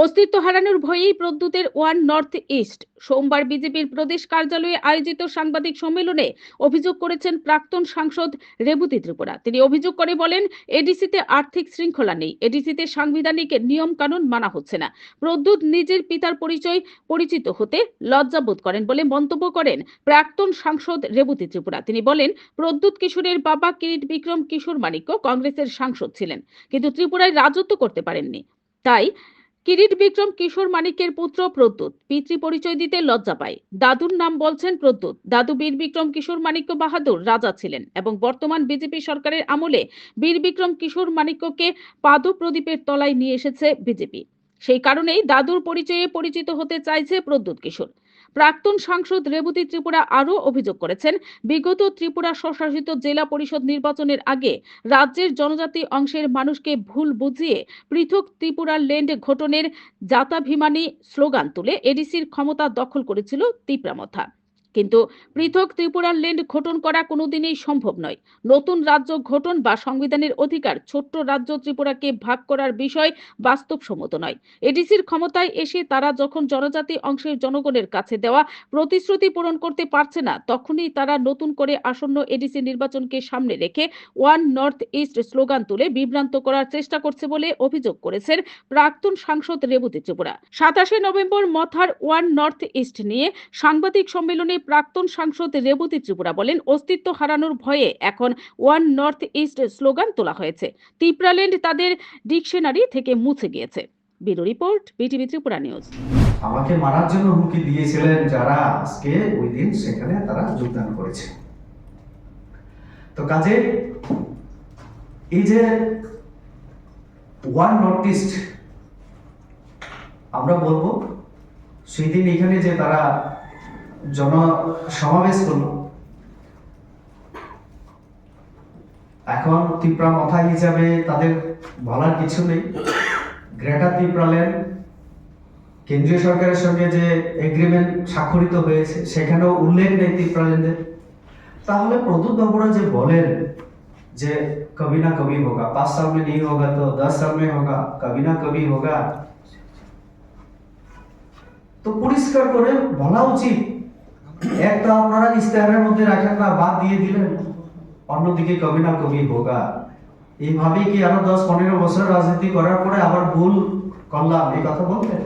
অস্তিত্ব হারানোর ভয়েই প্রদ্যুতের ওয়ান নর্থ ইস্ট। সোমবার বিজেপির প্রদেশ কার্যালয়ে আয়োজিত সাংবাদিক সম্মেলনে অভিযোগ করেছেন প্রাক্তন সাংসদ রেবতী ত্রিপুরা। তিনি অভিযোগ করে বলেন, এডিসিতে আর্থিক শৃঙ্খলা নেই, এডিসিতে সাংবিধানিক নিয়ম কানুন মানা হচ্ছে না। প্রদ্যুৎ নিজের পিতার পরিচিত হতে লজ্জা বোধ করেন বলে মন্তব্য করেন প্রাক্তন সাংসদ রেবতী ত্রিপুরা। তিনি বলেন, প্রদ্যুৎ কিশোরের বাবা কিরিট বিক্রম কিশোর মানিক্য কংগ্রেসের সাংসদ ছিলেন, কিন্তু ত্রিপুরায় রাজত্ব করতে পারেননি। তাই কিরিট বিক্রম কিশোর মানিক্যের পুত্র প্রদ্যুৎ পিতৃ পরিচয় দিতে লজ্জা পায়। দাদুর নাম বলছেন প্রদ্যুৎ। দাদু বীর বিক্রম কিশোর মানিক্য বাহাদুর রাজা ছিলেন এবং বর্তমান বিজেপি সরকারের আমলে বীর বিক্রম কিশোর মানিক্যকে পাদপ্রদীপের তলায় নিয়ে এসেছে বিজেপি। সেই কারণেই দাদুর পরিচয়ে পরিচিত হতে চাইছে প্রদ্যুৎ কিশোর। প্রাক্তন সাংসদ রেবতী ত্রিপুরা আরও অভিযোগ করেছেন, বিগত ত্রিপুরা স্বশাসিত জেলা পরিষদ নির্বাচনের আগে রাজ্যের জনজাতি অংশের মানুষকে ভুল বুঝিয়ে পৃথক ত্রিপুরা ল্যান্ড গঠনের জাতাভিমানী স্লোগান তুলে এডিসির ক্ষমতা দখল করেছিল তিপ্রামথা। কিন্তু পৃথক ত্রিপুরার ল্যান্ড গঠন করা কোনোদিনই সম্ভব নয়। নতুন রাজ্য গঠন বা সংবিধানের অধিকার ছোট্ট রাজ্য ত্রিপুরাকে ভাগ করার বিষয় বাস্তবসম্মত নয়। এডিসির ক্ষমতায় এসে তারা যখন জনজাতি অংশের জনগণের কাছে দেওয়া প্রতিশ্রুতি পূরণ করতে পারছে না, তখনই তারা নতুন করে আসন্ন এডিসি নির্বাচনকে সামনে রেখে ওয়ান নর্থ ইস্ট স্লোগান তুলে বিভ্রান্ত করার চেষ্টা করছে বলে অভিযোগ করেছেন প্রাক্তন সাংসদ রেবতী ত্রিপুরা। 27শে নভেম্বর মথার ওয়ান নর্থ ইস্ট নিয়ে সাংবাদিক সম্মেলনে প্রাক্তন সাংসদ রেবতী ত্রিপুরা বলেন, অস্তিত্ব হারানোর ভয়ে এখন ওয়ান নর্থ ইস্ট স্লোগান তোলা হয়েছে। ত্রিপুরাল্যান্ড তাদের ডিকশনারি থেকে মুছে গিয়েছে। Bureau report, BTV Tripura news. আমাকে মারার জন্য হুমকি দিয়েছিলেন যারা আজকে ওই দিন সেখানে তারা যোগদান করেছে। তো কাজে এই যে ওয়ান নর্থ ইস্ট আমরা বলবো, সেই দিন এখানে যে তারা জনসমাবেশ করলো, এখন ত্রিপুরা মাথা হিসাবে তাদের বলার কিছু নেই। গ্রেটার ত্রিপুরাল্যান্ড কেন্দ্রীয় সরকারের সঙ্গে যে এগ্রিমেন্ট স্বাক্ষরিত হয়েছে সেখানেও উল্লেখ নেই ত্রিপুরাল্যান্ডের। তাহলে প্রদ্যুৎ বাবুরা যে বলেন যে কবি না কবি হোগা, 5 साल में नहीं होगा तो 10 साल में होगा, कभी ना कभी होगा, তো পরিষ্কার করে বলা উচিত। একটা আপনারা ইস্তেহারের মধ্যে রাখেন না, বাদ দিয়ে দিলেন, অন্যদিকে কবি না কবি হোগা। এইভাবেই কি আরো 10-15 বছর রাজনীতি করার পরে আবার ভুল করলাম এই কথা বলবেন?